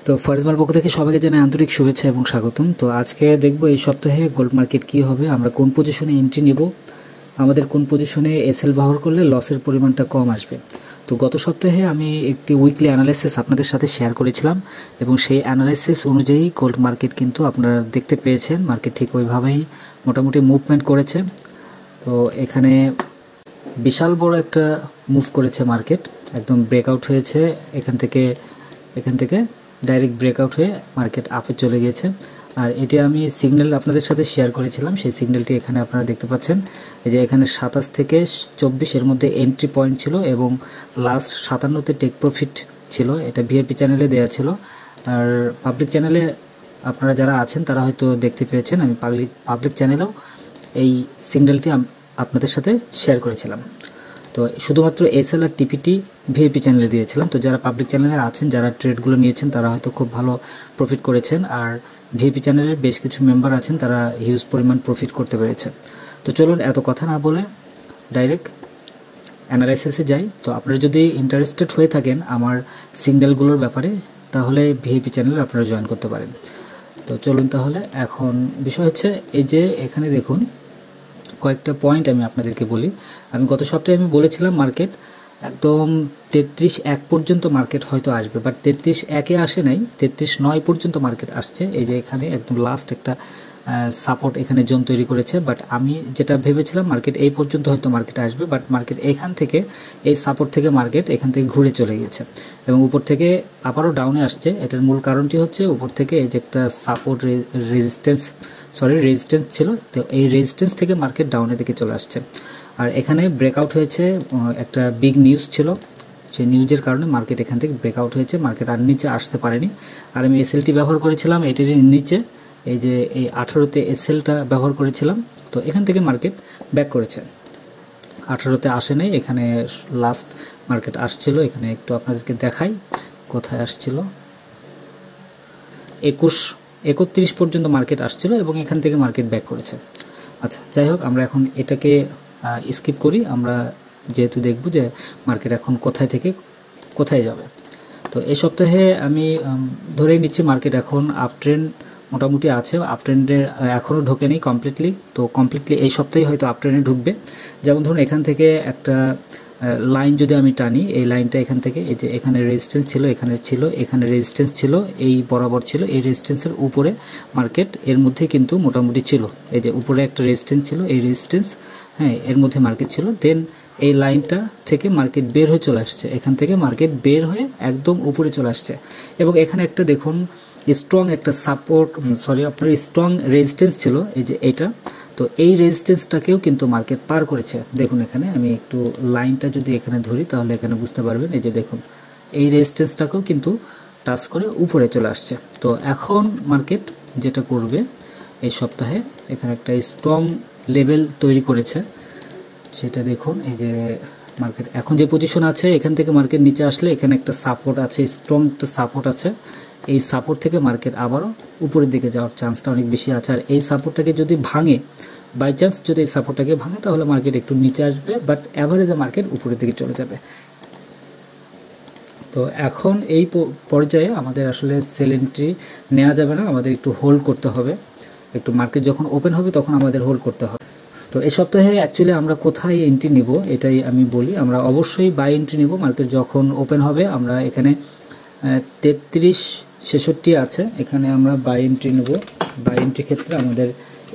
তো ফরজমাল পক্ষ থেকে সবাইকে জানাই আন্তরিক শুভেচ্ছা এবং স্বাগতম। তো আজকে দেখব এই সপ্তাহে গোল্ড মার্কেট কী হবে, আমরা কোন পজিশনে এন্ট্রি নিব, আমাদের কোন পজিশনে এসএল ব্যবহার করলে লসের পরিমাণটা কম আসবে। তো গত সপ্তাহে আমি একটি উইকলি অ্যানালাইসিস আপনাদের সাথে শেয়ার করেছিলাম এবং সেই অ্যানালাইসিস অনুযায়ী গোল্ড মার্কেট কিন্তু আপনারা দেখতে পেয়েছেন মার্কেট ঠিক ওইভাবেই মোটামুটি মুভমেন্ট করেছে। তো এখানে বিশাল বড় একটা মুভ করেছে মার্কেট, একদম ব্রেকআউট হয়েছে এখান থেকে ডাইরেক্ট ব্রেকআউট হয়ে মার্কেট আপে চলে গিয়েছে। আর এটি আমি সিগন্যাল আপনাদের সাথে শেয়ার করেছিলাম, সেই সিগন্যালটি এখানে আপনারা দেখতে পাচ্ছেন। এই যে এখানে 27 থেকে 24 এর মধ্যে এন্ট্রি পয়েন্ট ছিল এবং লাস্ট 57তে টেক প্রফিট ছিল। এটা ভিআইপি চ্যানেলে দেওয়া ছিল, আর পাবলিক চ্যানেলে আপনারা যারা আছেন তারা হয়তো দেখতে পেয়েছেন। আমি পাবলিক চ্যানেলেও এই সিগন্যালটি আপনাদের সাথে শেয়ার করেছিলাম। তো শুধুমাত্র এসএল আর টিপিটি ভিআইপি চ্যানেলে দিয়েছিলাম। তো যারা পাবলিক চ্যানেলে আছেন, যারা ট্রেডগুলো নিয়েছেন তারা হয়তো খুব ভালো প্রফিট করেছেন, আর ভিআইপি চ্যানেলের বেশ কিছু মেম্বার আছেন তারা হিউজ পরিমাণ প্রফিট করতে পেরেছে। তো চলুন এত কথা না বলে ডাইরেক্ট অ্যানালাইসিসে যাই। তো আপনারা যদি ইন্টারেস্টেড হয়ে থাকেন আমার সিগন্যালগুলোর ব্যাপারে, তাহলে ভিআইপি চ্যানেলে আপনারা জয়েন করতে পারেন। তো চলুন তাহলে। এখন বিষয় হচ্ছে এই যে এখানে দেখুন কয়েকটা পয়েন্ট আমি আপনাদেরকে বলি। আমি গত সপ্তাহে বলেছিলাম মার্কেট একদম 33.1 পর্যন্ত মার্কেট হয়তো আসবে, বাট 33.1-এ আসে নাই, 33.9 পর্যন্ত মার্কেট আসছে। এই যে এখানে একদম লাস্ট একটা সাপোর্ট এখানে জোন তৈরি করেছে, বাট আমি যেটা ভেবেছিলাম মার্কেট এই পর্যন্ত হয়তো মার্কেট আসবে, বাট মার্কেট এখান থেকে এই সাপোর্ট থেকে মার্কেট এখান থেকে ঘুরে চলে গেছে এবং উপর থেকে আবারও ডাউনে আসছে। এটার মূল কারণটি হচ্ছে উপর থেকে এই যে একটা সাপোর্ট রেজিস্ট্যান্স ছিল, তো এই রেজিস্ট্যান্স থেকে মার্কেট ডাউনের দিকে চলে আসছে। আর এখানে ব্রেকআউট হয়েছে, একটা বিগ নিউজ ছিল, সেই নিউজের কারণে মার্কেট এখান থেকে ব্রেকআউট হয়েছে, মার্কেট আর নিচে আসতে পারেনি। আর আমি এসএলটি ব্যবহার করেছিলাম এটির নিচে, এই যে এই 18তে এসএলটা ব্যবহার করেছিলাম। তো এখান থেকে মার্কেট ব্যাক করেছে, 18তে আসে নাই, এখানে লাস্ট মার্কেট আসছিল। এখানে একটু আপনাদেরকে দেখাই কোথায় আসছিল, 31 পর্যন্ত মার্কেট আসছিল এবং এখান থেকে মার্কেট ব্যাক করেছে। আচ্ছা, যাই হোক, আমরা এখন এটাকে স্কিপ করি। আমরা যেহেতু দেখব যে মার্কেট এখন কোথায় থেকে কোথায় যাবে। তো এই সপ্তাহে আমি ধরেই নিচ্ছি মার্কেট এখন আপ ট্রেন্ড মোটামুটি আছে, আপ ট্রেন্ডে এখনও ঢোকেনি কমপ্লিটলি। তো কমপ্লিটলি এই সপ্তাহে হয়তো আপ ট্রেন্ডে ঢুকবে। যেমন ধরুন এখান থেকে একটা লাইন যদি আমি টানি, এই লাইনটা এখান থেকে, এই যে এখানে রেজিস্ট্যান্স ছিল, এখানে রেজিস্ট্যান্স ছিল, এই বরাবর ছিল, এই রেজিস্ট্যান্সের উপরে মার্কেট এর মধ্যে কিন্তু মোটামুটি ছিল। এই যে উপরে একটা রেজিস্ট্যান্স ছিল, এই রেজিস্ট্যান্স, হ্যাঁ, এর মধ্যে মার্কেট ছিল। দেন এই লাইনটা থেকে মার্কেট বের হয়ে চলে আসছে, এখান থেকে মার্কেট বের হয়ে একদম উপরে চলে আসছে এবং এখানে একটা দেখুন স্ট্রং একটা স্ট্রং রেজিস্ট্যান্স ছিল, এই যে এটা। তো এই রেজিস্ট্যান্সটাকেও কিন্তু মার্কেট পার করেছে। দেখুন এখানে আমি একটু লাইনটা যদি এখানে ধরি তাহলে এখানে বুঝতে পারবেন। এই যে দেখুন এই রেজিস্ট্যান্সটাকেও কিন্তু টাচ করে উপরে চলে আসছে। তো এখন মার্কেট যেটা করবে এই সপ্তাহে, এখানে একটা স্ট্রং লেভেল তৈরি করেছে, সেটা দেখুন। এই যে মার্কেট এখন যে পজিশন আছে, এখান থেকে মার্কেট নিচে আসলে এখানে একটা সাপোর্ট আছে, স্ট্রং একটা সাপোর্ট আছে। এই সাপোর্ট থেকে মার্কেট আবারও উপরের দিকে যাওয়ার চান্সটা অনেক বেশি আছে। আর এই সাপোর্টটাকে যদি ভাঙে, বাই চান্স যদি এই সাপোর্টটাকে ভাঙে, তাহলে মার্কেট একটু নিচে আসবে, বাট অ্যাভারেজে মার্কেট উপরের দিকে চলে যাবে। তো এখন এই পর্যায়ে আমাদের আসলে সেল এন্ট্রি নেওয়া যাবে না, আমাদের একটু হোল্ড করতে হবে। একটু মার্কেট যখন ওপেন হবে তখন আমাদের হোল্ড করতে হবে। তো এই সপ্তাহে অ্যাকচুয়ালি আমরা কোথায় এন্ট্রি নিব এটাই আমি বলি। আমরা অবশ্যই বাই এন্ট্রি নিব মার্কেট যখন ওপেন হবে। আমরা এখানে 33.66 আছে, এখানে আমরা বাই এন্ট্রি নেব। বাই এন্ট্রির ক্ষেত্রে আমাদের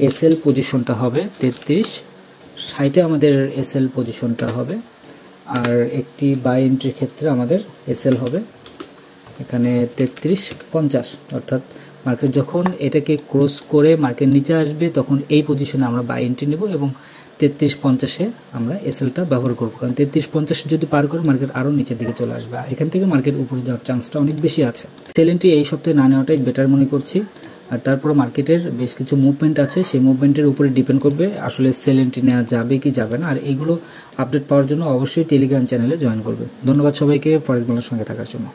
এসএল পজিশনটা হবে 33.60-এ আমাদের এসএল পজিশনটা হবে। আর একটি বাই এন্ট্রির ক্ষেত্রে আমাদের এসএল হবে এখানে 33.50, অর্থাৎ মার্কেট যখন এটাকে ক্রস করে মার্কেট নিচে আসবে তখন এই পজিশনে আমরা বাই এন্ট্রি নেব এবং 33.50-এ আমরা এসএলটা ব্যবহার করব, কারণ 33.50 যদি পার করে মার্কেট আরও নিচের দিকে চলে আসবে, আর এখান থেকে মার্কেট উপরে যাওয়ার চান্সটা অনেক বেশি আছে। সেল এন্ট্রি এই সপ্তাহে না নেওয়াটাই বেটার মনে করছি। আর তারপরে মার্কেটের বেশ কিছু মুভমেন্ট আছে, সেই মুভমেন্টের উপরে ডিপেন্ড করবে আসলে সেল এন্ট্রি নেওয়া যাবে কি যাবে না। আর এইগুলো আপডেট পাওয়ার জন্য অবশ্যই টেলিগ্রাম চ্যানেলে জয়েন করবে। ধন্যবাদ সবাইকে ফরেক্স বাংলার সঙ্গে থাকার জন্য।